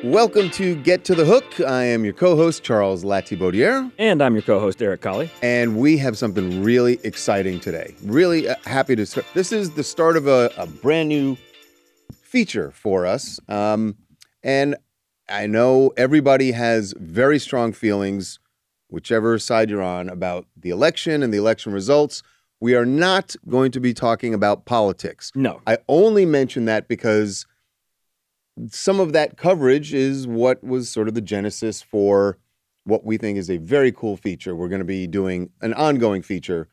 Welcome to Get to the Hook. I am your co-host, Charles Latibaudiere. And I'm your co-host, Eric Colley. And we have something really exciting today. Really happy to start. This is the start of a brand new feature for us. And I know everybody has very strong feelings, whichever side you're on, about the election and the election results. We are not going to be talking about politics. No. I only mention that because some of that coverage is what was sort of the genesis for what we think is a very cool feature. We're going to be doing an ongoing feature,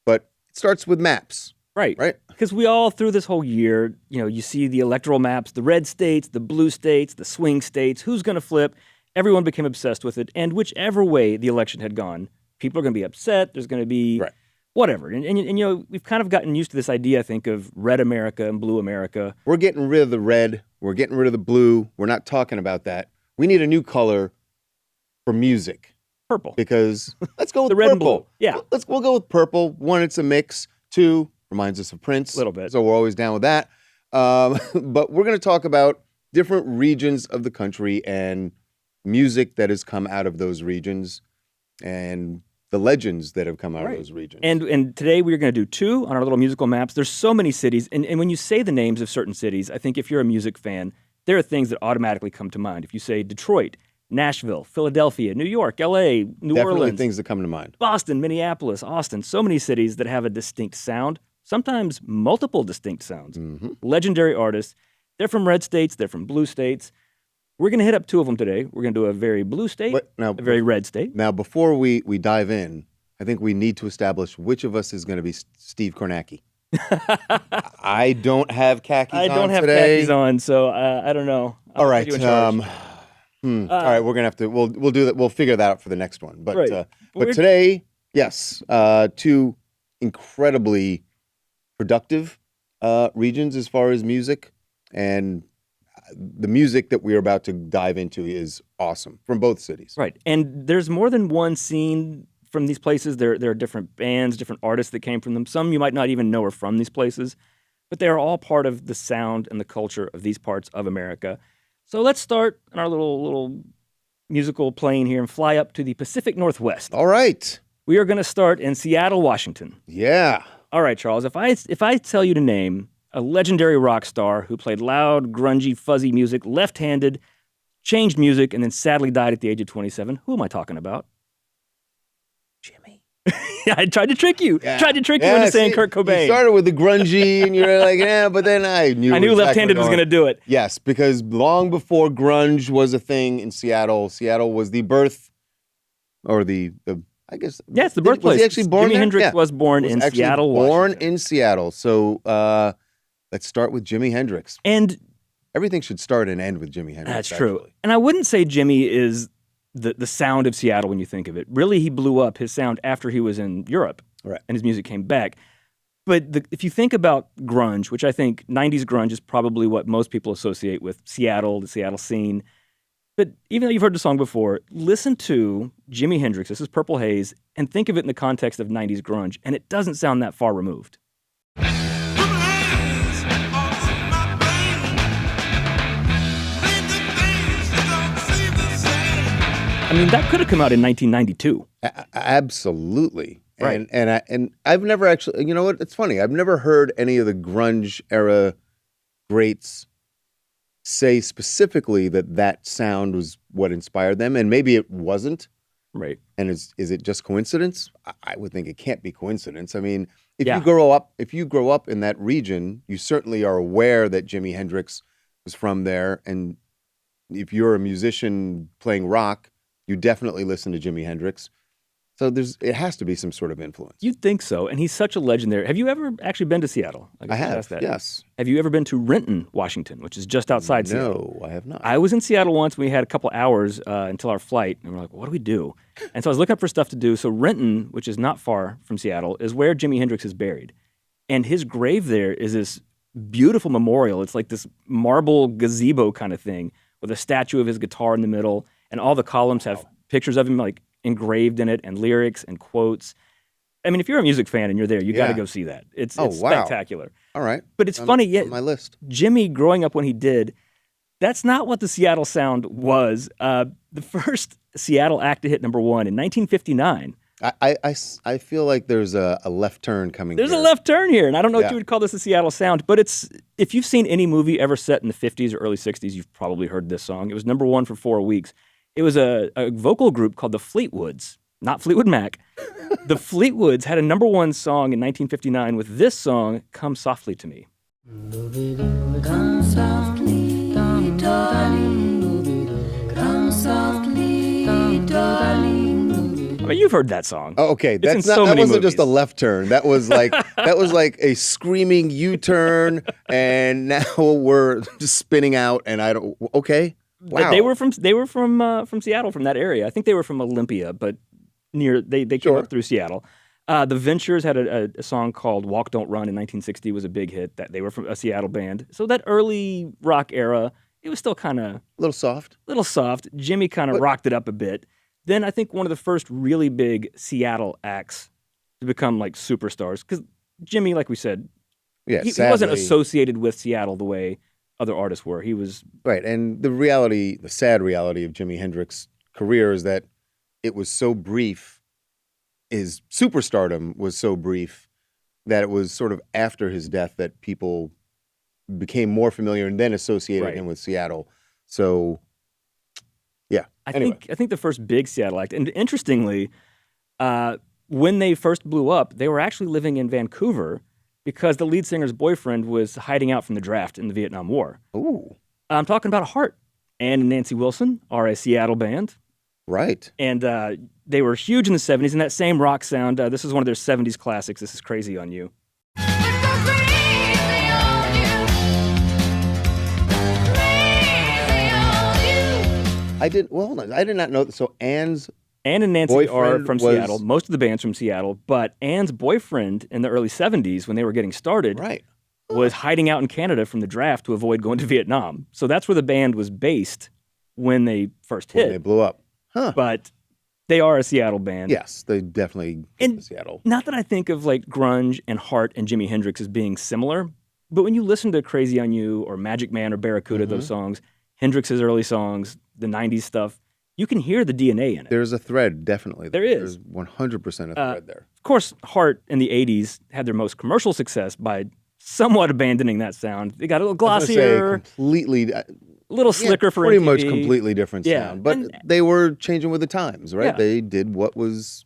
but it starts with maps. Right. Right. Because we all, through this whole year, you see the electoral maps, the red states, the blue states, the swing states, who's going to flip. Everyone became obsessed with it. And whichever way the election had gone, people are going to be upset. There's going to be whatever. And we've kind of gotten used to this idea, I think, of red America and blue America. We're getting rid of the red. We're getting rid of the blue. We're not talking about that. We need a new color for music. Purple. Because let's go with the red and blue. Yeah. We'll go with purple. One, it's a mix. Two, reminds us of Prince. A little bit. So we're always down with that. But we're going to talk about different regions of the country and music that has come out of those regions and the legends that have come out of those regions. And today we're going to do two on our little musical maps. There's so many cities. And when you say the names of certain cities, I think if you're a music fan, there are things that automatically come to mind. If you say Detroit, Nashville, Philadelphia, New York, L.A., New Orleans. Definitely things that come to mind. Boston, Minneapolis, Austin. So many cities that have a distinct sound, sometimes multiple distinct sounds. Mm-hmm. Legendary artists. They're from red states. They're from blue states. We're going to hit up two of them today. We're going to do a very blue state, a very red state. Now, before we dive in, I think we need to establish which of us is going to be Steve Kornacki. I don't have khakis on today. I don't have khakis on, so I don't know. All right. All right, we're going to have to, we'll do that. We'll figure that out for the next one. But but today, yes, two incredibly productive regions as far as music, and the music that we're about to dive into is awesome from both cities. Right. And there's more than one scene from these places. There are different bands, different artists that came from them. Some you might not even know are from these places, but they are all part of the sound and the culture of these parts of America. So let's start on our little musical plane here and fly up to the Pacific Northwest. All right. We are going to start in Seattle, Washington. Yeah. All right, Charles. If I tell you to name a legendary rock star who played loud, grungy, fuzzy music, left-handed, changed music, and then sadly died at the age of 27. Who am I talking about? Jimmy. I tried to trick you. Yeah. Tried to trick you into saying Kurt Cobain. You started with the grungy, and you're like, yeah, but then I knew exactly left-handed was going to do it. Yes, because long before grunge was a thing in Seattle, Seattle was the birth, or the I guess. Yeah, it's the birthplace. Was he actually born Jimi there? Hendrix was born in Seattle, born Washington. in Seattle. So let's start with Jimi Hendrix. And everything should start and end with Jimi Hendrix. That's true. And I wouldn't say Jimmy is the sound of Seattle when you think of it. Really, he blew up his sound after he was in Europe, right? And his music came back. But if you think about grunge, which I think 90s grunge is probably what most people associate with Seattle, the Seattle scene. But even though you've heard the song before, listen to Jimi Hendrix, this is Purple Haze, and think of it in the context of 90s grunge, and it doesn't sound that far removed. I mean, that could have come out in 1992. Absolutely. Right. And I've never actually, you know what, it's funny, I've never heard any of the grunge era greats say specifically that sound was what inspired them, and maybe it wasn't. Right. And is it just coincidence? I would think it can't be coincidence. I mean, if you grow up in that region, you certainly are aware that Jimi Hendrix was from there, and if you're a musician playing rock, you definitely listen to Jimi Hendrix. So it has to be some sort of influence. You'd think so, and he's such a legend there. Have you ever actually been to Seattle? I have, yes. Have you ever been to Renton, Washington, which is just outside Seattle? No, I have not. I was in Seattle once. We had a couple hours until our flight, and we're like, what do we do? And so I was looking up for stuff to do. So Renton, which is not far from Seattle, is where Jimi Hendrix is buried. And his grave there is this beautiful memorial. It's like this marble gazebo kind of thing with a statue of his guitar in the middle, and all the columns have pictures of him like engraved in it, and lyrics and quotes. I mean, if you're a music fan and you're there, you got to go see that. It's spectacular. All right. But it's funny, on my list. Jimmy, growing up when he did, That's not what the Seattle sound was. The first Seattle act to hit number one in 1959. I feel like there's a left turn coming. There's here. a left turn here, and I don't know Yeah. what you would call this a Seattle sound, but if you've seen any movie ever set in the 50s or early 60s, you've probably heard this song. It was number one for 4 weeks. It was a vocal group called the Fleetwoods, not Fleetwood Mac. The Fleetwoods had a number one song in 1959 with this song, Come Softly to Me. Come softly, darling. Come softly, darling. I mean, you've heard that song. Oh, okay, It's in that's not. so That many wasn't just a movies. left turn. That was like a screaming U-turn, and now we're just spinning out. And I don't. Okay, wow. They were from Seattle, from that area. I think they were from Olympia, but they came Sure. up through Seattle. The Ventures had a song called "Walk Don't Run" in 1960. Was a big hit. That they were from a Seattle band. So that early rock era, it was still kind of a little soft. soft. Jimmy kind of rocked it up a bit. Then I think one of the first really big Seattle acts to become like superstars, because Jimmy, like we said, Yeah, he wasn't sadly. associated with Seattle the way other artists were. He was Right, and the sad reality of Jimi Hendrix's career is that it was so brief. His superstardom was so brief that it was sort of after his death that people became more familiar and then associated Right. him with Seattle. So, yeah. I Anyway. think the first big Seattle act, and interestingly, when they first blew up, they were actually living in Vancouver because the lead singer's boyfriend was hiding out from the draft in the Vietnam War. Ooh, I'm talking about Heart. Ann and Nancy Wilson are a Seattle band, right. and they were huge in the 70s, and that same rock sound, this is one of their 70s classics, This Is Crazy on You. I did not know that. So Ann's Ann and Nancy are Boyfriend from was- Seattle. Most of the band's from Seattle, but Ann's boyfriend in the early 70s, when they were getting started, right. was hiding out in Canada from the draft to avoid going to Vietnam. So that's where the band was based when they first When hit. they blew up. Huh. But they are a Seattle band. Yes, they definitely And- to Seattle. Not that I think of like grunge and Heart and Jimi Hendrix as being similar, but when you listen to Crazy on You or Magic Man or Barracuda, those songs, Hendrix's early songs, the 90s stuff, you can hear the DNA in it. There's a thread, definitely. There is. There's 100% a thread there. Of course, Heart in the 80s had their most commercial success by somewhat abandoning that sound. They got a little I was gonna say glossier, completely, a little slicker for pretty MTV. much completely different Yeah, sound. But and- they were changing with the times, right? Yeah. They did what was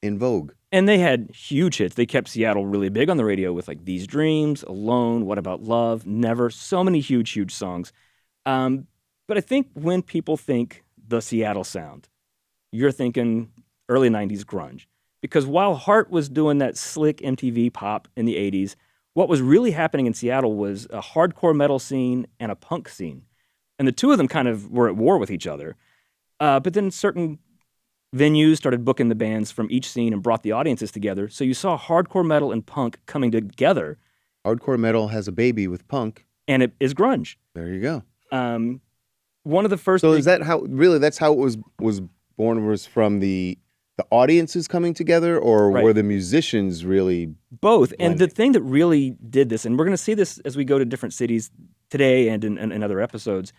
in vogue. And they had huge hits. They kept Seattle really big on the radio with like These Dreams, Alone, What About Love, Never. So many huge, huge songs. But I think when people think the Seattle sound, you're thinking early 90s grunge. Because while Heart was doing that slick MTV pop in the 80s, what was really happening in Seattle was a hardcore metal scene and a punk scene. And the two of them kind of were at war with each other. But then certain venues started booking the bands from each scene and brought the audiences together. So you saw hardcore metal and punk coming together, Hardcore metal has a baby with punk. and it is grunge. There you go. One of the first. So big- is that how really that's how it was born, was from the audiences coming together, or Right. were the musicians really Both. And the blending? thing that really did this, and we're going to see this as we go to different cities today and in other episodes,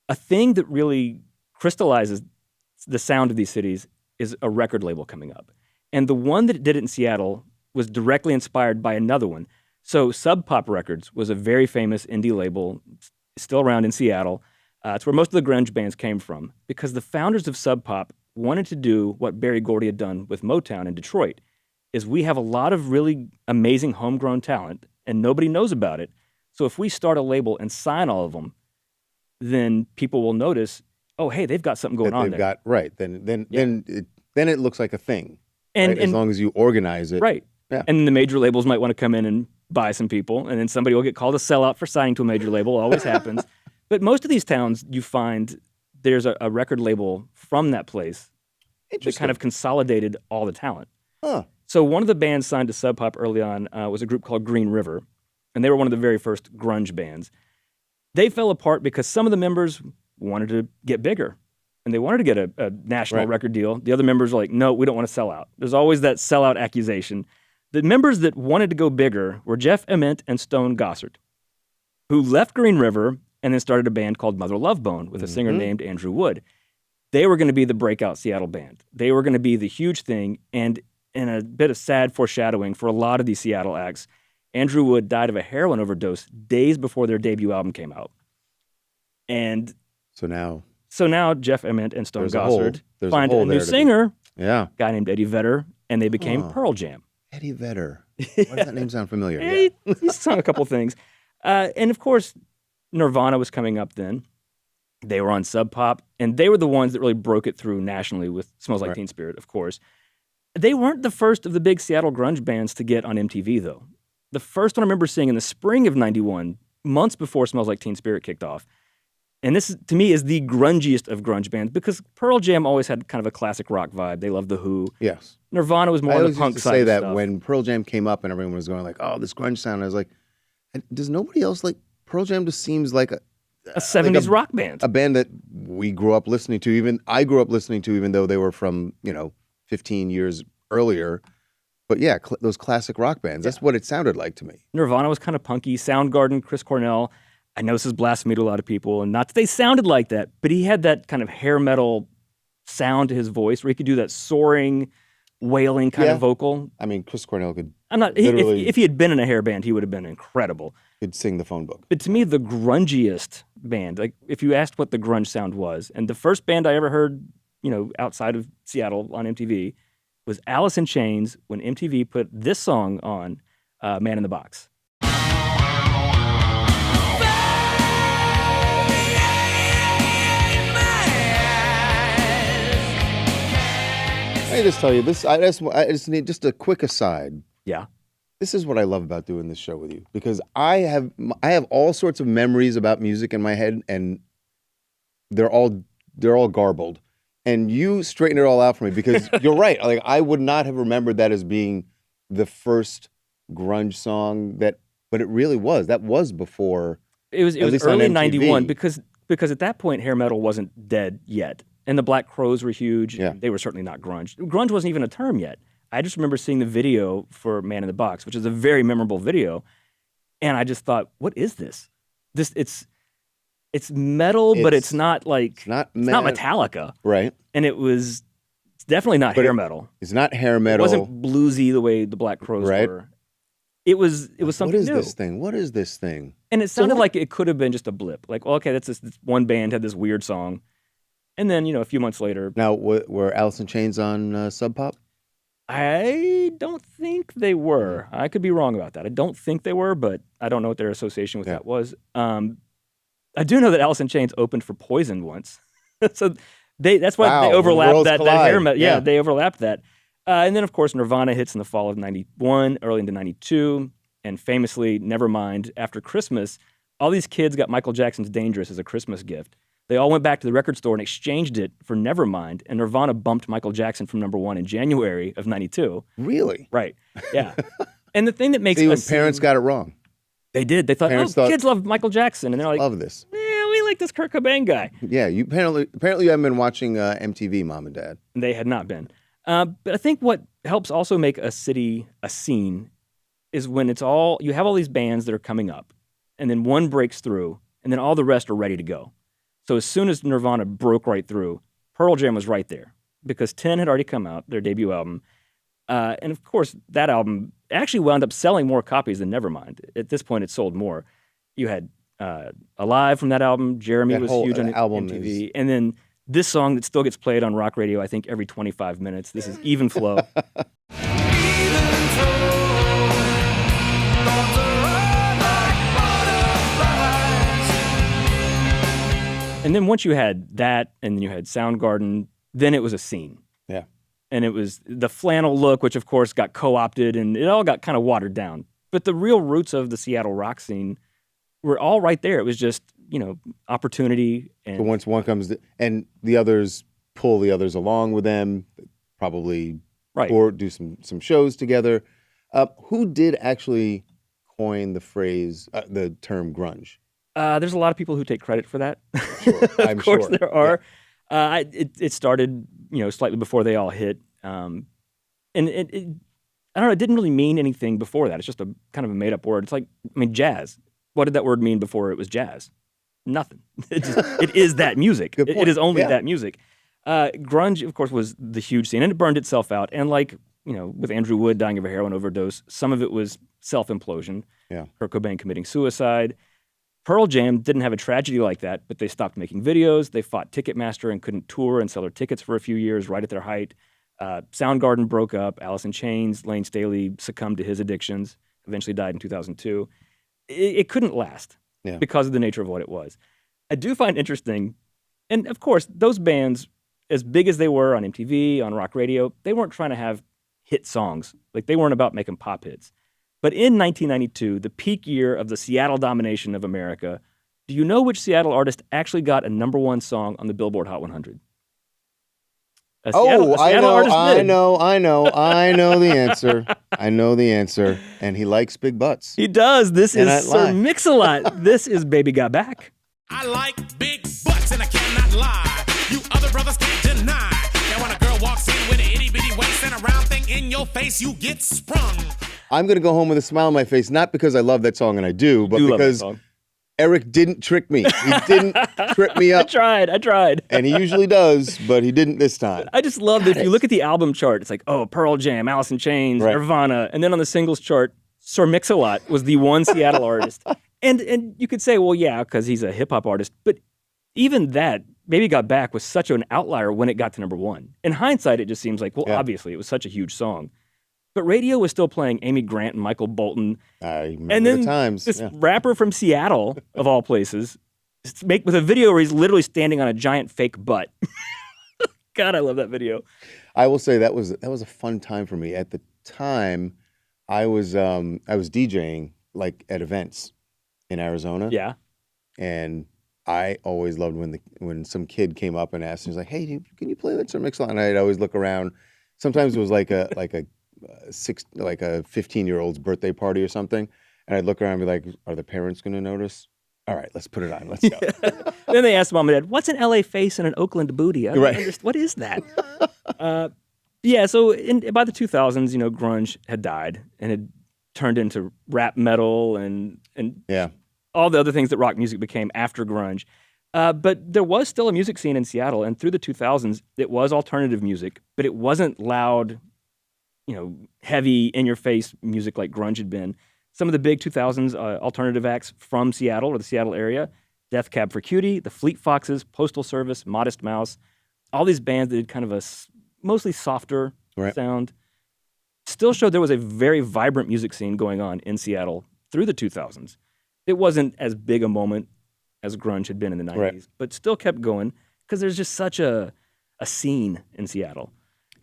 a thing that really crystallizes the sound of these cities is a record label coming up. And the one that did it in Seattle was directly inspired by another one. So Sub Pop Records was a very famous indie label, still around in Seattle. It's where most of the grunge bands came from, because the founders of Sub Pop wanted to do what Berry Gordy had done with Motown in Detroit. Is we have a lot of really amazing homegrown talent, and nobody knows about it. So if we start a label and sign all of them, then people will notice, oh, hey, they've got something going that on they've there. got right? Then it looks like a thing. and right? As long as you organize it. right. Yeah. And then the major labels might want to come in and buy some people, and then somebody will get called a sellout for signing to a major label. Always happens. But most of these towns, you find there's a record label from that place that Interesting. kind of consolidated all the talent. Huh. So one of the bands signed to Sub Pop early on was a group called Green River, and they were one of the very first grunge bands. They fell apart because some of the members wanted to get bigger, and they wanted to get a national Right. record deal. The other members were like, no, we don't want to sell out. There's always that sellout accusation. The members that wanted to go bigger were Jeff Ament and Stone Gossard, who left Green River, and then started a band called Mother Love Bone with a singer named Andrew Wood. They were going to be the breakout Seattle band. They were going to be the huge thing, and in a bit of sad foreshadowing for a lot of these Seattle acts, Andrew Wood died of a heroin overdose days before their debut album came out. And So now Jeff Ament and Stone there's a hole. Gossard There's find a hole a new there to be- singer, Yeah. guy named Eddie Vedder, and they became Oh. Pearl Jam. Eddie Vedder. Why does that name sound familiar? Yeah, he's sung a couple things. And of course, Nirvana was coming up then. They were on Sub Pop, and they were the ones that really broke it through nationally with Smells Like Right. Teen Spirit, of course. They weren't the first of the big Seattle grunge bands to get on MTV, though. The first one I remember seeing in the spring of 91, months before Smells Like Teen Spirit kicked off. And this, to me, is the grungiest of grunge bands because Pearl Jam always had kind of a classic rock vibe. They loved The Who. Yes. Nirvana was more I on always the punk used to side say of that stuff. when Pearl Jam came up and everyone was going like, "Oh, this grunge sound." I was like, "Does nobody else like Pearl Jam?" Just seems like A 70s rock band. a band that we grew up listening to. Even I grew up listening to, even though they were from 15 years earlier. But yeah, those classic rock bands. That's what it sounded like to me. Nirvana was kind of punky. Soundgarden, Chris Cornell. I know this is blasphemy to a lot of people, and not that they sounded like that, but he had that kind of hair metal sound to his voice where he could do that soaring, wailing kind Yeah. of vocal. I mean, Chris Cornell could If he had been in a hair band, he would have been incredible. sing the phone book. But to me, the grungiest band, like if you asked what the grunge sound was, and the first band I ever heard, outside of Seattle on MTV was Alice in Chains when MTV put this song on, Man in the Box. Let me just tell you this. I just need just a quick aside. Yeah. This is what I love about doing this show with you because I have all sorts of memories about music in my head, and they're all garbled. And you straighten it all out for me because you're right. Like I would not have remembered that as being the first grunge song but it really was. That was before. It was least on early MTV. 91 because at that point hair metal wasn't dead yet. And the Black Crowes were huge. Yeah. They were certainly not grunge. Grunge wasn't even a term yet. I just remember seeing the video for Man in the Box, which is a very memorable video. And I just thought, what is this? It's metal, but it's not like It's not it's not Metallica. right. And it's definitely not But hair metal. It's not hair It metal. wasn't bluesy the way the Black Crowes Right. were. It was something What is new. this thing? What is this thing? And it sounded like it could have been just a blip. Like, well, okay, that's this one band had this weird song. And then, a few months later, Now, were Alice in Chains on Sub Pop? I don't think they were. I could be wrong about that. I don't think they were, but I don't know what their association with that was. I do know that Alice in Chains opened for Poison once. So that's why Wow, they overlapped worlds that hair collide. metal. Yeah. Yeah, they overlapped that. And then, of course, Nirvana hits in the fall of 91, early into 92. And famously, Nevermind, after Christmas, all these kids got Michael Jackson's Dangerous as a Christmas gift. They all went back to the record store and exchanged it for Nevermind, and Nirvana bumped Michael Jackson from number one in January of 92. Really? Right, yeah. And the thing that makes See, when us parents got it wrong. they did. They thought, Parents thought- kids love Michael Jackson. And they're like, Love this. we like this Kurt Cobain guy. Yeah, you apparently you haven't been watching MTV, Mom and Dad. And they had not been. But I think what helps also make a city a scene is when you have all these bands that are coming up, and then one breaks through, and then all the rest are ready to go. So as soon as Nirvana broke right through, Pearl Jam was right there because 10 had already come out, their debut album. And of course, that album actually wound up selling more copies than Nevermind. At this point, it sold more. You had Alive from that album. Jeremy That was whole huge on album MTV. And then this song that still gets played on rock radio, I think, every 25 minutes. This is Even Flow. And then once you had that, and then you had Soundgarden, then it was a scene. Yeah. And it was the flannel look, which of course got co-opted, and it all got kind of watered down. But the real roots of the Seattle rock scene were all right there. It was just, opportunity. And But once one comes, and the others pull the others along with them, probably right. or do some shows together. Who did actually coin the phrase, the term grunge? There's a lot of people who take credit for that. Sure, I'm of course sure. there are. It started, slightly before they all hit. And it I don't know, it didn't really mean anything before that. It's just a kind of a made-up word. It's like, jazz. What did that word mean before it was jazz? nothing. It is that music. Good It point. is only Yeah. that music. Grunge, of course, was the huge scene, and it burned itself out. And like, with Andrew Wood dying of a heroin overdose, some of it was self-implosion. Yeah. Kurt Cobain committing suicide. Pearl Jam didn't have a tragedy like that, but they stopped making videos. They fought Ticketmaster and couldn't tour and sell their tickets for a few years right at their height. Soundgarden broke up. Alice in Chains, Lane Staley succumbed to his addictions, eventually died in 2002. It couldn't last because of the nature of what it was. I do find interesting, and of course, those bands, as big as they were on MTV, on rock radio, they weren't trying to have hit songs. Like, they weren't about making pop hits. But in 1992, the peak year of the Seattle domination of America, do you know which Seattle artist actually got a #1 song on the Billboard Hot 100? A Seattle artist did. I know the answer. I know the answer. And he likes big butts. He does. This Cannot is Sir lie. Mix-a-Lot. This is Baby Got Back. I like big butts and I cannot lie. You other brothers can't deny. Now when a girl walks in with an itty bitty waist and a round thing in your face, you get sprung. I'm going to go home with a smile on my face, not because I love that song and I do, but Do love that because song. Eric didn't trick me. He didn't trip me I up. tried. And he usually does, but he didn't this time. I just love that if you look at the album chart, it's like, oh, Pearl Jam, Alice in Chains, Right. Nirvana, and then on the singles chart, Sir Mix-a-Lot was the one Seattle artist. And you could say, well, yeah, because he's a hip-hop artist, but even that, Baby Got Back was such an outlier when it got to #1. In hindsight, it just seems like, well, Yeah. obviously, it was such a huge song. But radio was still playing Amy Grant and Michael Bolton. I remember And then the times. this Yeah. rapper from Seattle, of all places, with a video where he's literally standing on a giant fake butt. God, I love that video. I will say that was a fun time for me. At the time, I was DJing like at events in Arizona. Yeah. And I always loved when some kid came up and asked, he was like, "Hey, can you play that Sir Mix-a-Lot?" And I'd always look around. Sometimes it was like a 15-year-old's birthday party or something, and I'd look around and be like, "Are the parents going to notice?" All right, let's put it on. Let's go. Then they asked mom and dad, "What's an LA face and an Oakland booty?" I don't Right. understand. What is that? Yeah. So by the 2000s, grunge had died and had turned into rap metal and Yeah. all the other things that rock music became after grunge. But there was still a music scene in Seattle, and through the 2000s, it was alternative music, but it wasn't loud, heavy, in-your-face music like grunge had been. Some of the big 2000s alternative acts from Seattle or the Seattle area, Death Cab for Cutie, the Fleet Foxes, Postal Service, Modest Mouse, all these bands that did kind of a mostly softer Right. sound, still showed there was a very vibrant music scene going on in Seattle through the 2000s. It wasn't as big a moment as grunge had been in the 90s, Right. but still kept going because there's just such a scene in Seattle.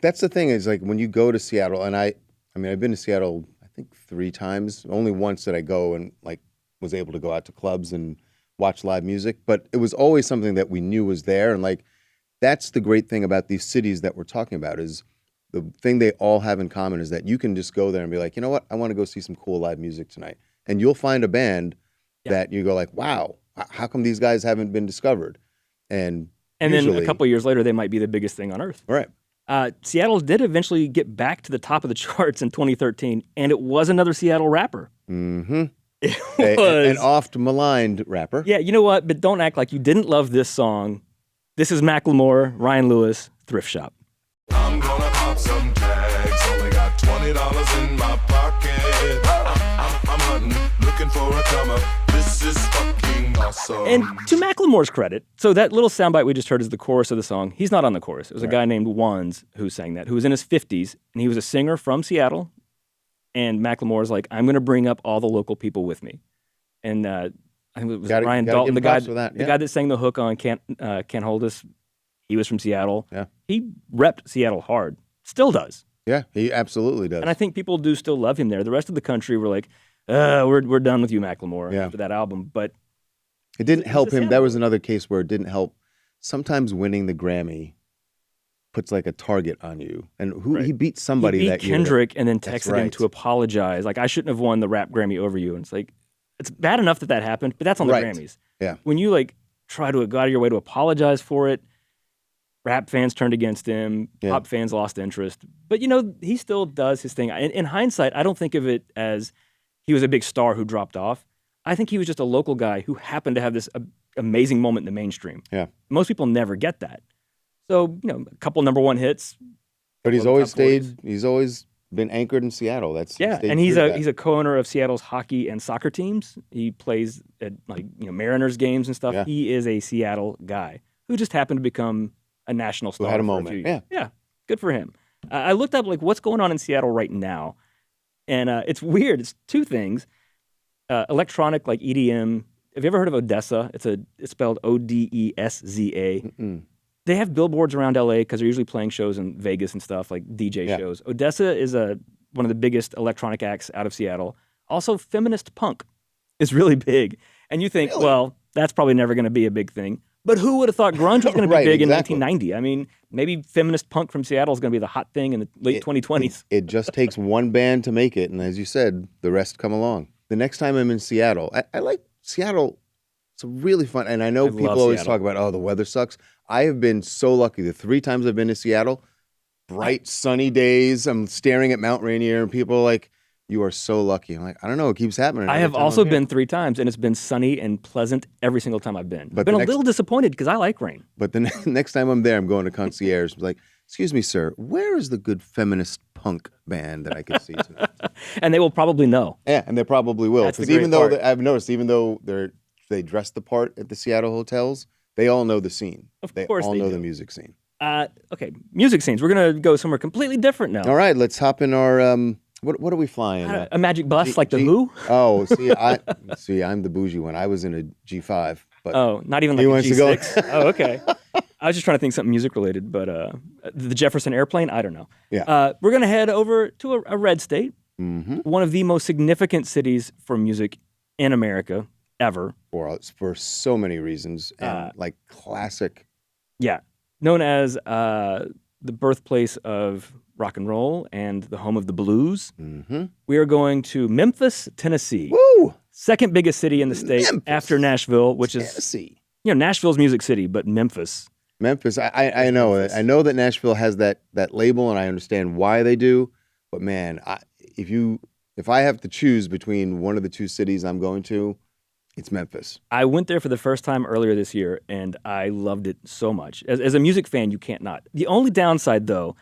That's the thing is like when you go to Seattle, and I mean, I've been to Seattle, I think 3 times. Only once did I go and like was able to go out to clubs and watch live music, but it was always something that we knew was there. And like, that's the great thing about these cities that we're talking about is the thing they all have in common is that you can just go there and be like, you know what? I want to go see some cool live music tonight. And you'll find a band that you go like, wow, how come these guys haven't been discovered? And Then usually- a couple years later, they might be the biggest thing on earth. Right. Seattle did eventually get back to the top of the charts in 2013, and it was another Seattle rapper. Mm-hmm. It An was. oft maligned rapper. Yeah, you know what? But don't act like you didn't love this song. This is Macklemore, Ryan Lewis, Thrift Shop. I'm gonna pop some tags. Only got $20 in my pocket. I'm hunting, looking for a come up. This is fucking awesome. And to Macklemore's credit, so that little soundbite we just heard is the chorus of the song. He's not on the chorus. It was a guy named Wands who sang that, who was in his 50s, and he was a singer from Seattle. And Macklemore's like, I'm going to bring up all the local people with me. And I think it was Gotta- Ryan gotta Dalton, give the guy, props for that, the yeah. guy that sang the hook on Can't Hold Us. He was from Seattle. Yeah. He repped Seattle hard. Still does. Yeah, he absolutely does. And I think people do still love him there. The rest of the country were like, we're done with you, Macklemore, Yeah. after that album. But It didn't He's help a him. Seattle That was another case where it didn't help. Sometimes winning the Grammy puts like a target on you. And Right. he beat somebody he beat that year. Kendrick and then That's texted him right. to apologize. Like, I shouldn't have won the rap Grammy over you. And it's like, it's bad enough that happened, but that's on the Right. Grammys. Yeah. When you like try to go out of your way to apologize for it, rap fans turned against him, Yeah. pop fans lost interest. But he still does his thing. In hindsight, I don't think of it as he was a big star who dropped off. I think he was just a local guy who happened to have this amazing moment in the mainstream. Yeah. Most people never get that. So, a couple number one hits. But he's Well, always top 40s. stayed. He's always been anchored in Seattle. Yeah, stayed and he's true to a that. he's a co-owner of Seattle's hockey and soccer teams. He plays at Mariners games and stuff. Yeah. He is a Seattle guy who just happened to become a national star. had a for moment. few Yeah. years. Yeah, good for him. I looked up what's going on in Seattle right now, and it's weird. It's two things: electronic like EDM. Have you ever heard of Odessa? It's spelled Odessa. Mm-mm. They have billboards around LA because they're usually playing shows in Vegas and stuff, like DJ Yeah. shows. Odessa is one of the biggest electronic acts out of Seattle. Also, feminist punk is really big. And you think, Really? well, that's probably never going to be a big thing. But who would have thought grunge was going to be Right, big exactly. in 1990? I mean, maybe feminist punk from Seattle is going to be the hot thing in the late 2020s. It just takes one band to make it, and as you said, the rest come along. The next time I'm in Seattle, I like Seattle. It's really fun, and I know I people love always Seattle. talk about, oh, the weather sucks. I have been so lucky. The 3 times I've been to Seattle, bright, sunny days. I'm staring at Mount Rainier, and people are like, you are so lucky. I'm like, I don't know. It keeps happening. I every have time also I'm here. been 3 times, and it's been sunny and pleasant every single time I've been. But I've been the a next- little disappointed because I like rain. But the next time I'm there, I'm going to concierge. I'm like, excuse me, sir, where is the good feminist punk band that I can see tonight? And they will probably know. Yeah, and they probably will. That's the Because even great though part. I've noticed, even though they dress the part at the Seattle hotels, they all know the scene. Of They course all they know do. the music scene. Okay, music scenes. We're going to go somewhere completely different now. All right, let's hop in our what are we flying? A magic bus G- like the G- Who? Oh, see, I'm the bougie one. I was in a G5, but Oh, not even He like a wants to go- G6? Oh, okay. I was just trying to think something music related, but the Jefferson Airplane, I don't know. Yeah. We're going to head over to a red state, mhm. one of the most significant cities for music in America ever. For so many reasons and like classic. Yeah. Known as the birthplace of rock and roll and the home of the blues. Mm-hmm. We are going to Memphis, Tennessee. Woo! Second biggest city in the state Memphis. after Nashville, which is, Tennessee. Nashville's Music City, but Memphis. Memphis. I know Memphis. I know that Nashville has that label, and I understand why they do. But man, if I have to choose between one of the two cities I'm going to, it's Memphis. I went there for the first time earlier this year, and I loved it so much. As a music fan, you can't not. The only downside, though,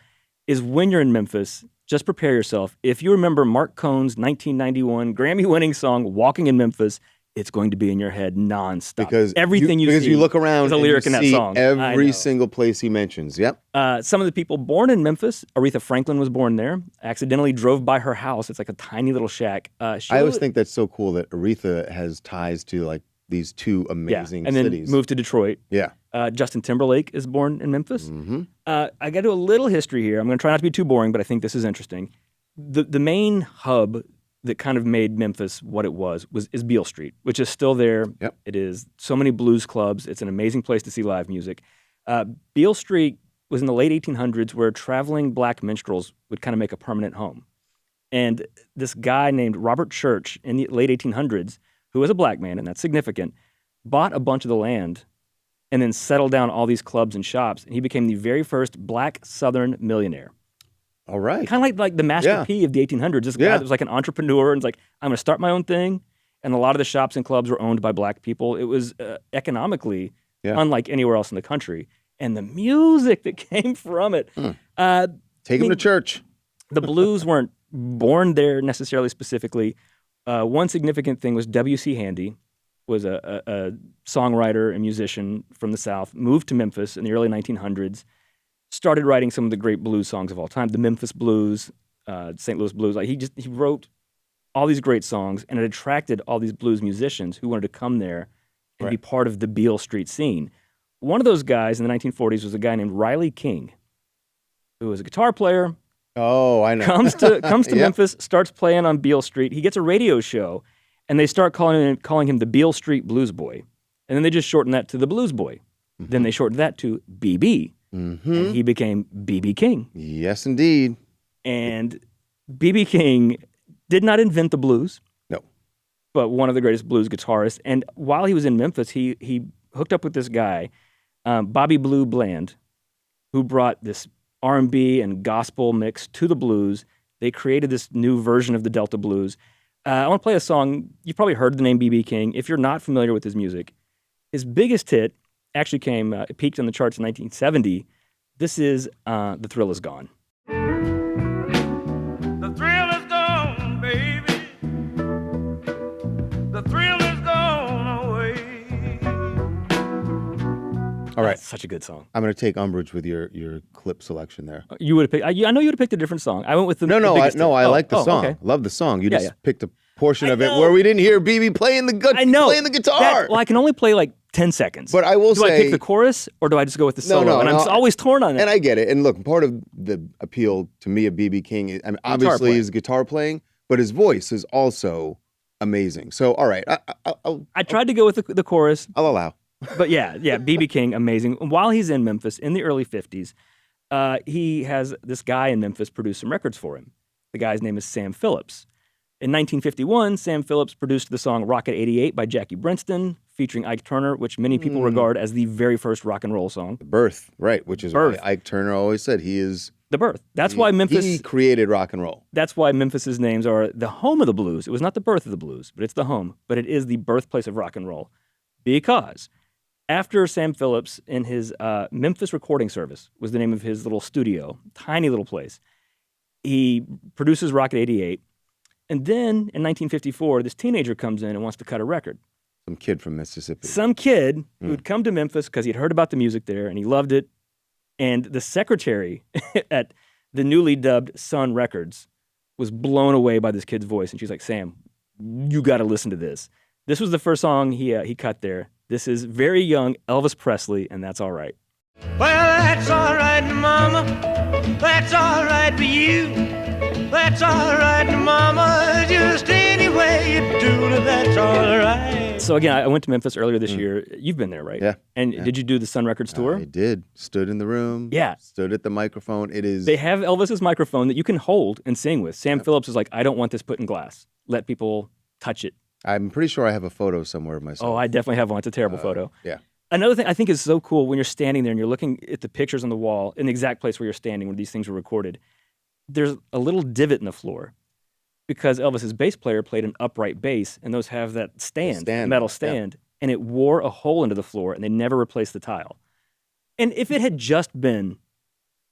is when you're in Memphis, just prepare yourself. If you remember Mark Cohn's 1991 Grammy-winning song, Walking in Memphis, it's going to be in your head nonstop. Because everything because see you look around is a and lyric you in that see song. I every know. single place he mentions. Yep. Some of the people born in Memphis, Aretha Franklin was born there. Accidentally drove by her house. It's like a tiny little shack. I always think that's so cool that Aretha has ties to like these two amazing and then cities. moved to Detroit. Yeah. Justin Timberlake is born in Memphis. Mm-hmm. I got to do a little history here. I'm going to try not to be too boring, but I think this is interesting. The main hub that kind of made Memphis what it is Beale Street, which is still there. Yep. It is so many blues clubs. It's an amazing place to see live music. Beale Street was in the late 1800s where traveling black minstrels would kind of make a permanent home. And this guy named Robert Church in the late 1800s, who was a black man, and that's significant, bought a bunch of the land and then settled down all these clubs and shops. And he became the very first black Southern millionaire. All right. Kind of like the Master Yeah. P of the 1800s. This guy Yeah. that was like an entrepreneur and was like, I'm going to start my own thing. And a lot of the shops and clubs were owned by black people. It was economically Yeah. unlike anywhere else in the country. And the music that came from it. Take I him to mean, church. The blues weren't born there necessarily specifically. One significant thing was W.C. Handy was a songwriter and musician from the South, moved to Memphis in the early 1900s, started writing some of the great blues songs of all time, the Memphis Blues, St. Louis Blues. Like he wrote all these great songs, and it attracted all these blues musicians who wanted to come there and be part of the Beale Street scene. One of those guys in the 1940s was a guy named Riley King, who was a guitar player, Oh, I know. comes to Yep. Memphis, starts playing on Beale Street. He gets a radio show, and they start calling him the Beale Street Blues Boy. And then they just shortened that to the Blues Boy. Then they shortened that to BB. Mm-hmm. And he became BB King. Yes, indeed. And BB King did not invent the blues, No. but one of the greatest blues guitarists. And while he was in Memphis, he hooked up with this guy, Bobby Blue Bland, who brought this R&B and gospel mix to the blues. They created this new version of the Delta blues. I want to play a song. You've probably heard the name B.B. King. If you're not familiar with his music, His biggest hit actually came, it peaked on the charts in 1970. This is The Thrill Is Gone. The thrill is gone, baby. The thrill is gone away. All right. That's such a good song. I'm going to take umbrage with your clip selection there. You would have picked, I know you would have picked a different song. I went with the No, the biggest hit. I like the song. Okay. Love the song. You Yeah, just yeah. picked a portion I of it know. where we didn't hear BB playing the I know. playing the guitar. Well, I can only play like 10 seconds. But I will do say, I pick the chorus or do I just go with the solo? And I'm always torn on it. And I get it. And look, part of the appeal to me of BB King is, I mean, obviously playing. his guitar playing, but his voice is also amazing. So, all right, I tried to go with the chorus, I'll allow. but yeah, BB King, amazing. While he's in Memphis in the early 50s, he has this guy in Memphis produce some records for him. The guy's name is Sam Phillips. In 1951, Sam Phillips produced the song Rocket 88 by Jackie Brenston, featuring Ike Turner, which many people regard as the very first rock and roll song. The Birth, right, which is Birth. why Ike Turner always said he is. The Birth. That's why Memphis. He created rock and roll. That's why Memphis's names are the home of the blues. It was not the birth of the blues, but it's the home. But it is the birthplace of rock and roll, because after Sam Phillips in his Memphis Recording Service was the name of his little studio, tiny little place. He produces Rocket 88. And then in 1954, this teenager comes in and wants to cut a record. Some kid from Mississippi. Some kid who'd come to Memphis because he'd heard about the music there and he loved it. And the secretary at the newly dubbed Sun Records was blown away by this kid's voice. And she's like, Sam, you got to listen to this. This was the first song he cut there. This is very young Elvis Presley, and That's All Right. Well, that's all right, mama. That's all right for you. That's all right, mama. Just any way you do it, that's all right. So again, I went to Memphis earlier this year. You've been there, right? Yeah. And did you do the Sun Records tour? I did. Stood in the room. Yeah. Stood at the microphone. It is. They have Elvis's microphone that you can hold and sing with. Sam Phillips is like, I don't want this put in glass. Let people touch it. I'm pretty sure I have a photo somewhere of myself. Oh, I definitely have one. It's a terrible photo. Yeah. Another thing I think is so cool when you're standing there and you're looking at the pictures on the wall in the exact place where you're standing when these things were recorded. There's a little divot in the floor because Elvis's bass player played an upright bass, and those have that stand, metal stand, and it wore a hole into the floor, and they never replaced the tile. And if it had just been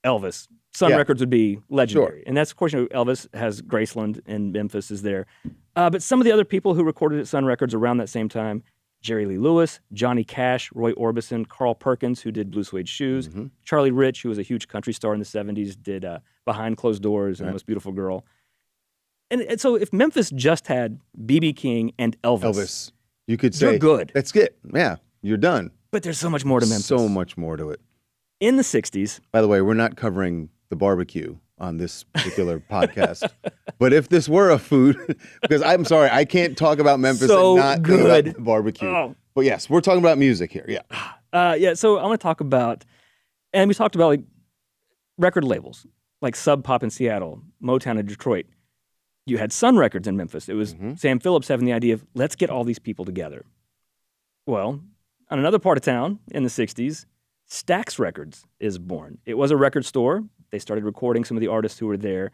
Elvis, Sun Records would be legendary. Sure. And that's, of course, Elvis has Graceland and Memphis is there. But some of the other people who recorded at Sun Records around that same time, Jerry Lee Lewis, Johnny Cash, Roy Orbison, Carl Perkins, who did Blue Suede Shoes, Charlie Rich, who was a huge country star in the 70s, did Behind Closed Doors and The Most Beautiful Girl. And so if Memphis just had B.B. King and Elvis, you could say, you're good. That's it. Yeah, you're done. But there's so much more to Memphis. So much more to it. In the 60s. By the way, we're not covering the barbecue on this particular podcast. But if this were a food, because I'm sorry, I can't talk about Memphis So and not good. think about the barbecue. Oh. But yes, we're talking about music here. Yeah. So I want to talk about, and we talked about like record labels, like Sub Pop in Seattle, Motown in Detroit. You had Sun Records in Memphis. It was Sam Phillips having the idea of, let's get all these people together. Well, on another part of town in the 60s, Stax Records is born. It was a record store. They started recording some of the artists who were there.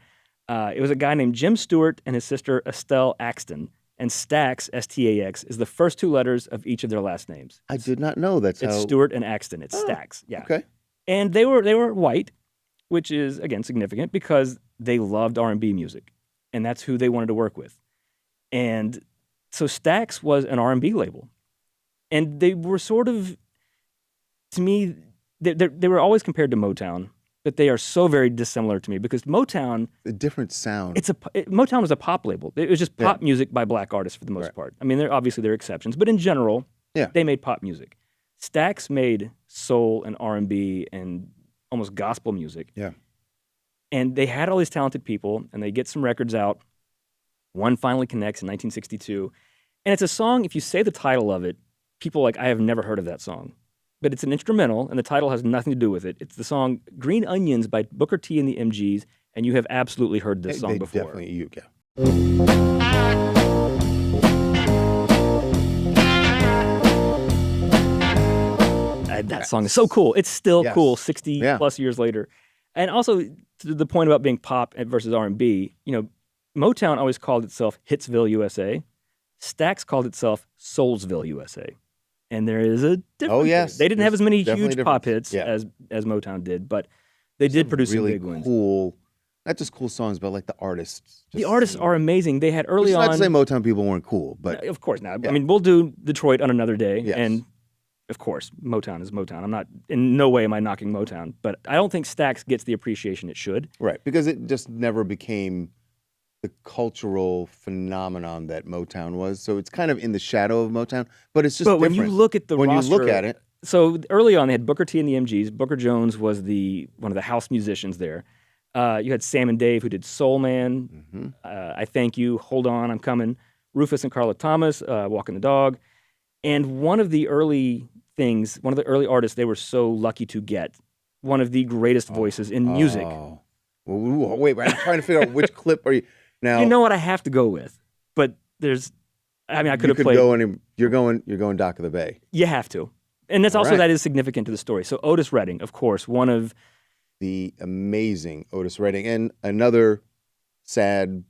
It was a guy named Jim Stewart and his sister Estelle Axton. And Stax, S-T-A-X, is the first two letters of each of their last names. I did not know that's It's how. Stewart and Axton. It's Stax. Yeah. Okay. And they were white, which is, again, significant because they loved R&B music. And that's who they wanted to work with. And so Stax was an R&B label. And they were sort of, to me, they were always compared to Motown, but they are so very dissimilar to me because Motown, A different sound. Motown was a pop label. It was just pop music by black artists for the most part. I mean, there are exceptions, but in general, they made pop music. Stax made soul and R&B and almost gospel music. Yeah. And they had all these talented people, and they get some records out. One finally connects in 1962. And it's a song, if you say the title of it, people are like, I have never heard of that song. But it's an instrumental, and the title has nothing to do with it. It's the song Green Onions by Booker T and the MGs, and you have absolutely heard this song before. Definitely, yeah. That song is so cool. It's still cool 60 plus years later. And also, to the point about being pop versus R&B, Motown always called itself Hitsville, USA. Stax called itself Soulsville, USA. and there is a difference. Oh, yes. They didn't have There's as many definitely a huge pop difference. hits Yeah. as Motown did, but they did produce really some big ones. cool, not just cool songs, but like the artists. The artists are amazing. They had Which early is not on. to say Motown people weren't cool, but Of course not. Yeah. I mean, we'll do Detroit on another day, Yes. and of course, Motown is Motown. I'm not in no way am I knocking Motown, but I don't think Stax gets the appreciation it should. right, because it just never became the cultural phenomenon that Motown was. So it's kind of in the shadow of Motown, but it's just But when different. you look at the when roster, you look at it, so early on they had Booker T and the MGs. Booker Jones was one of the house musicians there. You had Sam and Dave who did Soul Man, mm-hmm. I Thank You, Hold On, I'm Coming, Rufus and Carla Thomas, Walking the Dog. And one of the early artists they were so lucky to get, one of the greatest voices in music. Oh. Well, wait, I'm trying to figure out which clip are you now. You know what I have to go with, but I could you have could played. go any. You're going Dock of the Bay. You have to, and that's All also right. that is significant to the story. So Otis Redding, of course, one of The amazing Otis Redding, and another sad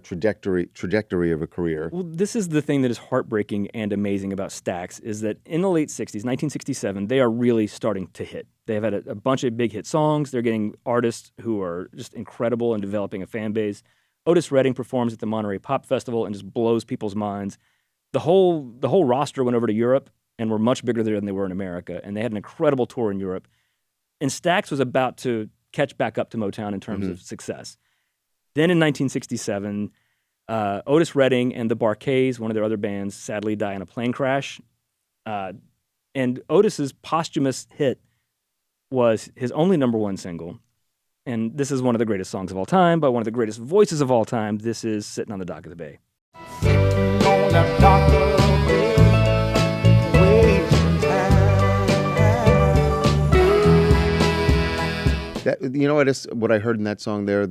trajectory of a career. well, this is the thing that is heartbreaking and amazing about Stax is that in the late '60s, 1967, they are really starting to hit. They have had a bunch of big hit songs. They're getting artists who are just incredible and developing a fan base. Otis Redding performs at the Monterey Pop Festival and just blows people's minds. The whole roster went over to Europe and were much bigger there than they were in America, and they had an incredible tour in Europe. And Stax was about to catch back up to Motown in terms of success. Then in 1967, Otis Redding and the Bar-Kays, one of their other bands, sadly die in a plane crash. And Otis's posthumous hit was his only number one single. And this is one of the greatest songs of all time, by one of the greatest voices of all time. This is Sitting on the Dock of the Bay. On the dock of the bay, wasting time. That, you know what I heard in that song there.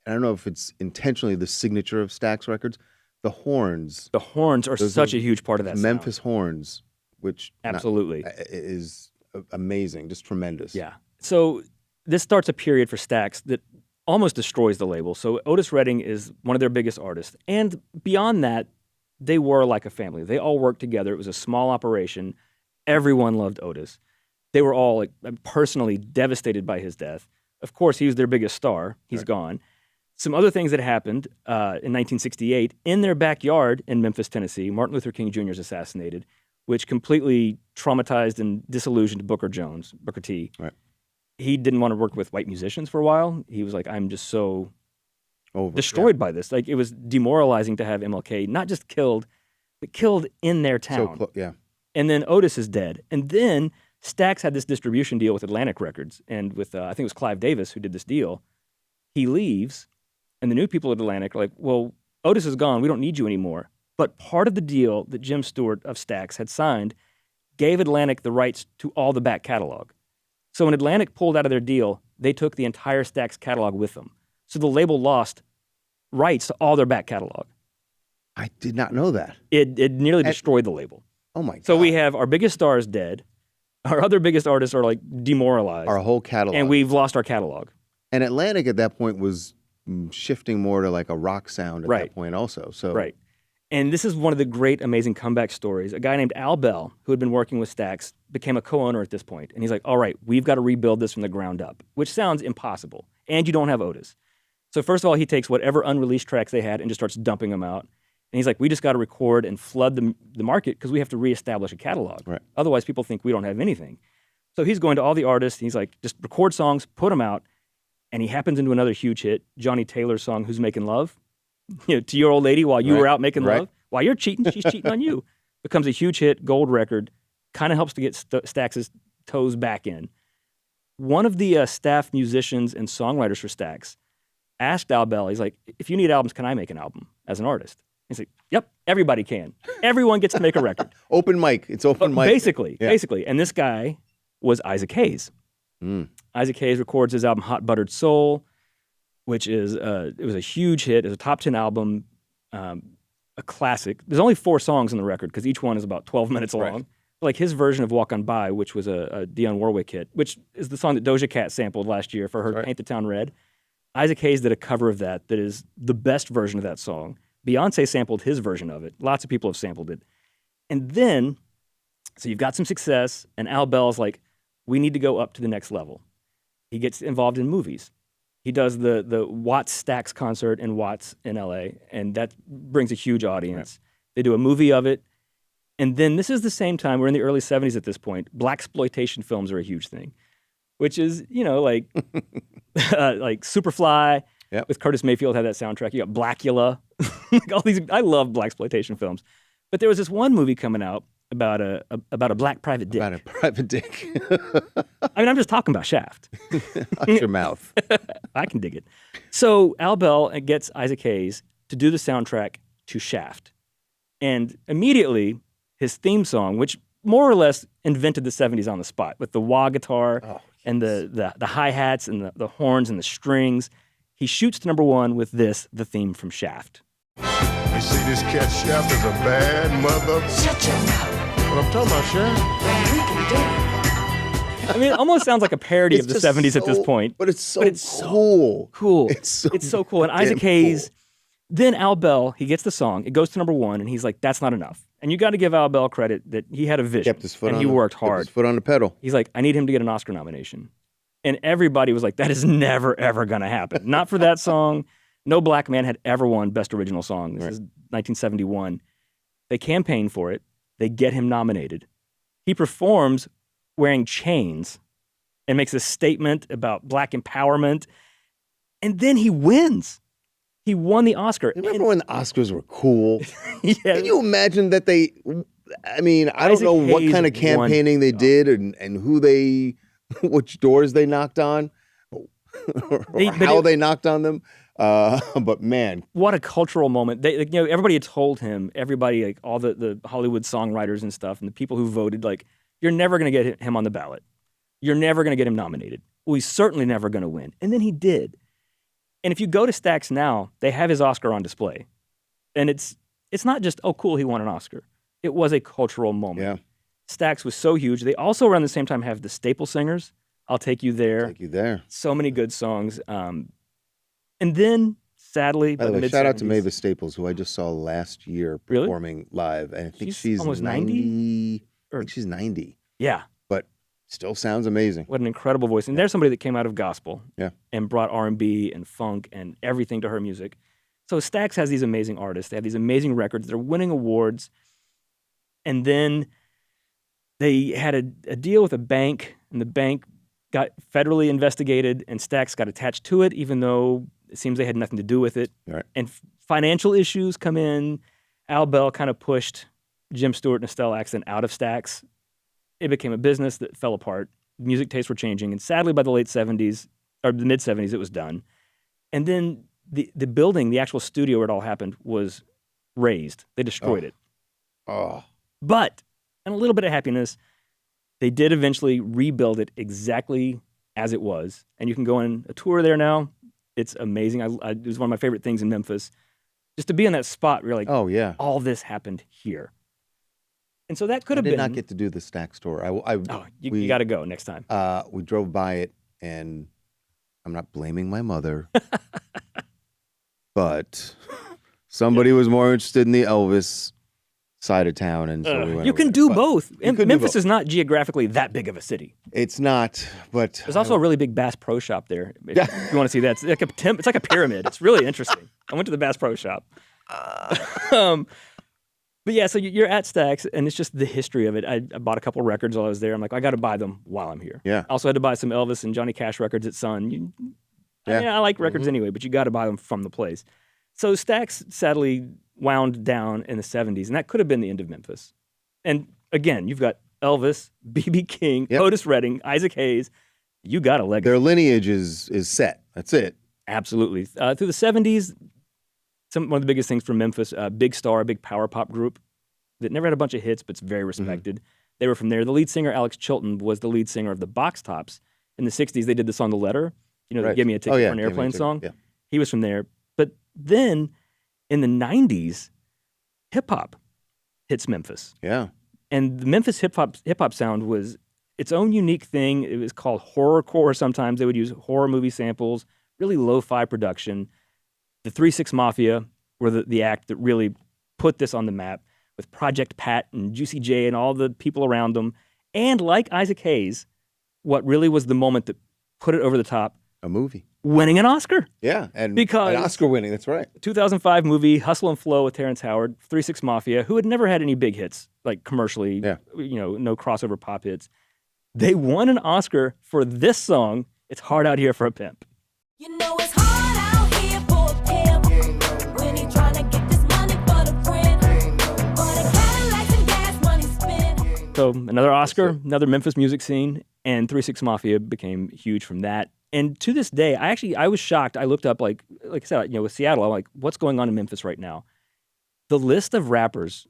I don't know if it's intentionally the signature of Stax Records. The horns, The horns are Those such are a huge part of that Memphis sound. horns, which Absolutely. is amazing, just tremendous. Yeah. So this starts a period for Stax that almost destroys the label. So Otis Redding is one of their biggest artists. And beyond that, they were like a family. They all worked together. It was a small operation. Everyone loved Otis. They were all personally devastated by his death. Of course, he was their biggest star. He's gone. Some other things that happened in 1968, in their backyard in Memphis, Tennessee, Martin Luther King Jr. is assassinated, which completely traumatized and disillusioned Booker T. Right. He didn't want to work with white musicians for a while. He was like, I'm just so Over. destroyed by this. Like, it was demoralizing to have MLK not just killed, but killed in their town. Yeah. And then Otis is dead. And then Stax had this distribution deal with Atlantic Records and with, I think it was Clive Davis who did this deal. He leaves, and the new people at Atlantic are like, well, Otis is gone. We don't need you anymore. But part of the deal that Jim Stewart of Stax had signed gave Atlantic the rights to all the back catalog. So when Atlantic pulled out of their deal, they took the entire Stax catalog with them. So the label lost rights to all their back catalog. I did not know that. It nearly destroyed the label. Oh my God. So we have our biggest stars dead. Our other biggest artists are like demoralized. Our whole catalog. And we've lost our catalog. And Atlantic at that point was shifting more to like a rock sound at Right. that point also. So Right. And this is one of the great, amazing comeback stories. A guy named Al Bell, who had been working with Stax, became a co-owner at this point. And he's like, all right, we've got to rebuild this from the ground up, which sounds impossible. And you don't have Otis. So first of all, he takes whatever unreleased tracks they had and just starts dumping them out. And he's like, we just got to record and flood the market because we have to reestablish a catalog. Right. Otherwise, people think we don't have anything. So he's going to all the artists. And he's like, just record songs, put them out. And he happens into another huge hit, Johnny Taylor's song, Who's Making Love? You know, to your old lady while you were out making love. While you're cheating, she's cheating on you. Becomes a huge hit, gold record. Kind of helps to get Stax's toes back in. One of the staff musicians and songwriters for Stax asked Al Bell, he's like, if you need albums, can I make an album as an artist? He's like, yep, everybody can. Everyone gets to make a record. Open mic. It's open mic. Basically. Yeah. Basically. And this guy was Isaac Hayes. Isaac Hayes records his album Hot Buttered Soul, which is it was a huge hit. It's a top 10 album, a classic. There's only 4 songs on the record because each one is about 12 minutes long. Right. Like his version of Walk On By, which was a Dionne Warwick hit, which is the song that Doja Cat sampled last year for her Paint the Town Red. Isaac Hayes did a cover of that is the best version of that song. Beyonce sampled his version of it. Lots of people have sampled it. And then So you've got some success, and Al Bell's like, we need to go up to the next level. He gets involved in movies. He does the Watts Stax concert in Watts in LA, and that brings a huge audience. They do a movie of it. And then this is the same time, we're in the early 70s at this point, blaxploitation films are a huge thing, which is, like like Superfly with Curtis Mayfield had that soundtrack. You got Blackula. All these, I love blaxploitation films. But there was this one movie coming out about a black private dick. About a private dick. I mean, I'm just talking about Shaft. Out your mouth. I can dig it. So Al Bell gets Isaac Hayes to do the soundtrack to Shaft. And immediately, his theme song, which more or less invented the 70s on the spot with the wah guitar and the hi-hats and the horns and the strings, he shoots to number one with this, the theme from Shaft. You see, this cat Shaft is a bad mother. Shut your mouth. What I'm talking about, Shaft? Well, we can do it. I mean, it almost sounds like a parody of the just 70s at this point. But it's so cool. Cool. It's so cool. And Isaac damn Hayes, cool. then Al Bell, he gets the song. It goes to number one, and he's like, that's not enough. And you got to give Al Bell credit that he had a vision. Kept his foot and on he the- worked kept hard. his foot on the pedal. He's like, I need him to get an Oscar nomination. And everybody was like, that is never, ever going to happen. Not for that song. No black man had ever won Best Original Song. This is 1971. They campaign for it. They get him nominated. He performs wearing chains and makes a statement about black empowerment. And then he wins. He won the Oscar. Remember when the Oscars were cool? Yeah. Can you imagine that they? I mean, I don't Isaac know what Hayes kind of won campaigning they did and who they, which doors they knocked on, or how they knocked on them. But man, What a cultural moment. They, everybody had told him, everybody, like all the Hollywood songwriters and stuff, and the people who voted, like, you're never going to get him on the ballot. You're never going to get him nominated. Well, he's certainly never going to win. And then he did. And if you go to Stax now, they have his Oscar on display. And it's not just, oh, cool, he won an Oscar. It was a cultural moment. yeah, Stax was so huge. They also around the same time have the Staple Singers. I'll Take You There. take you there. So many good songs. And then, sadly, By the way, mid-70s, shout out to Mavis Staples, who I just saw last year Really? performing live, and I think She's she's almost 90. I Or- think she's 90, Yeah. but still sounds amazing. What an incredible voice. And there's somebody that came out of gospel Yeah. and brought R&B and funk and everything to her music. So Stax has these amazing artists. They have these amazing records. They're winning awards. And then they had a deal with a bank, and the bank got federally investigated, and Stax got attached to it, even though it seems they had nothing to do with it. Right. And financial issues come in. Al Bell kind of pushed Jim Stewart and Estelle Axton out of Stax. It became a business that fell apart. Music tastes were changing. And sadly, by the late 70s, or the mid 70s, it was done. And then the building, the actual studio where it all happened, was razed. They destroyed it. Oh, But, and a little bit of happiness, they did eventually rebuild it exactly as it was. And you can go on a tour there now. It's amazing. It was one of my favorite things in Memphis. Just to be in that spot where you're like, oh yeah. all this happened here. And so that could I have did been. not get to do the Stax tour. You got to go next time. We drove by it, and I'm not blaming my mother, but somebody was more interested in the Elvis side of town, and so we went. You over can there. do But both. you could do Memphis both. is not geographically that big of a city. It's not, but There's also a really big Bass Pro Shop there. If you want to see that, it's like a pyramid. It's really interesting. I went to the Bass Pro Shop. But yeah, so you're at Stax, and it's just the history of it. I bought a couple records while I was there. I'm like, I got to buy them while I'm here. Yeah. I also had to buy some Elvis and Johnny Cash records at Sun. Yeah. I like records anyway, but you got to buy them from the place. So Stax sadly wound down in the 70s, and that could have been the end of Memphis. And again, you've got Elvis, B.B. King, Yep. Otis Redding, Isaac Hayes. You got a legacy. their lineage is set. That's it. Absolutely. Through the 70s, one of the biggest things for Memphis, big star, big power pop group that never had a bunch of hits, but it's very respected. They were from there. The lead singer, Alex Chilton, was the lead singer of the Box Tops. In the 60s, they did the song The Letter, the Right. Give Me a Ticket Oh, yeah, for an Give Me a Airplane Ticket, song. yeah. He was from there. But then in the 90s, hip hop hits Memphis. Yeah. And the Memphis hip hop sound was its own unique thing. It was called horrorcore sometimes. They would use horror movie samples, really lo-fi production. The 3-6 Mafia were the act that really put this on the map. with Project Pat and Juicy J and all the people around them. And like Isaac Hayes, what really was the moment that put it over the top, A movie. winning an Oscar. Yeah, and Because- an Oscar winning. That's right. 2005 movie, Hustle and Flow with Terrence Howard, 3 6 Mafia, who had never had any big hits, like commercially, Yeah. no crossover pop hits. They won an Oscar for this song, It's Hard Out Here for a Pimp. You know it's hard out here for a pimp when he tryna get this money for the friend. But a Cadillac and gas money spent. So another Oscar, another Memphis music scene, and 3 6 Mafia became huge from that. And to this day, I was shocked. I looked up, like I said, with Seattle, I'm like, what's going on in Memphis right now? The list of rappers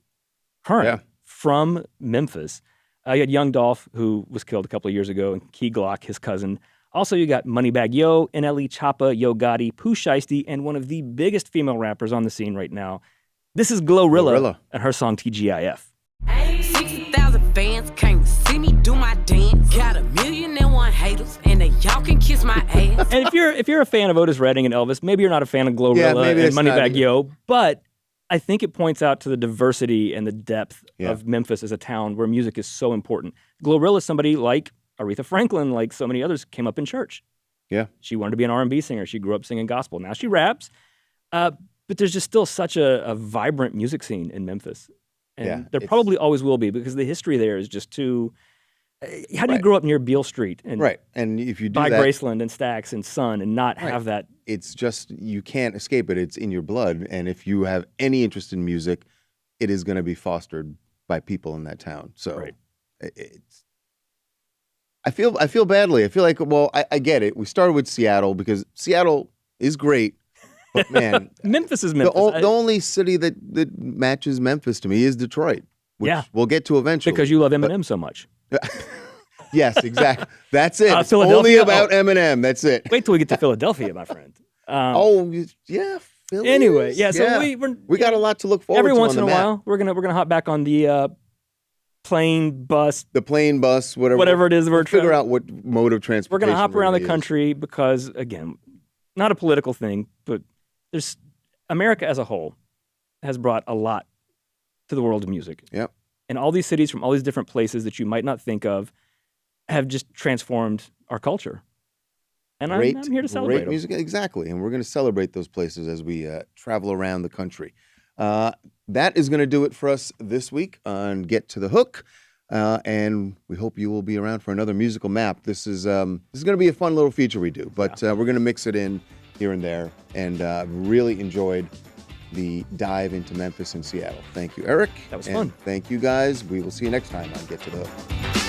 current from Memphis. You had Young Dolph, who was killed a couple of years ago, and Key Glock, his cousin. Also, you got Moneybagg Yo, NLE Choppa, Yo Gotti, Pooh Shiesty, and one of the biggest female rappers on the scene right now. This is Glorilla and her song TGIF. 60,000 fans came to see me do my dance. Got 1,000,001 haters, and they y'all can kiss my ass. And if you're a fan of Otis Redding and Elvis, maybe you're not a fan of Glorilla maybe and it's not Moneybagg either. Yo, but I think it points out to the diversity and the depth of Memphis as a town where music is so important. Glorilla is somebody like Aretha Franklin, like so many others, came up in church. Yeah. She wanted to be an R&B singer. She grew up singing gospel. Now she raps. But there's just still such a vibrant music scene in Memphis. And there probably always will be because the history there is just too... How do you grow up near Beale Street and And if you do buy that, Graceland and Stax and Sun and not have that? it's just, you can't escape it. It's in your blood. And if you have any interest in music, it is going to be fostered by people in that town. So it's... I feel badly. I feel like, well, I get it. We started with Seattle because Seattle is great, but man, Memphis is Memphis. the only city that matches Memphis to me is Detroit, which we'll get to eventually. Because you love Eminem so much. Yes, exactly. That's it. It's Philadelphia? only about Eminem. That's it. Wait till we get to Philadelphia, my friend. Philly Anyway, is- so we got a lot to look forward to. every once in on a the map. while we're gonna hop back on the plane, bus, The plane, bus, whatever it is we're figure out what mode of We're transportation. gonna hop around the really is. country because, again, not a political thing, but there's America as a whole has brought a lot to the world of music. Yep. And all these cities from all these different places that you might not think of have just transformed our culture. And I'm here to celebrate Great them. music, exactly. And we're going to celebrate those places as we travel around the country. That is going to do it for us this week on Get to the Hook. And we hope you will be around for another musical map. This is going to be a fun little feature we do, but we're going to mix it in here and there. And really enjoyed the dive into Memphis and Seattle. Thank you, Eric. That was And fun. Thank you, guys. We will see you next time on Get to the Hook.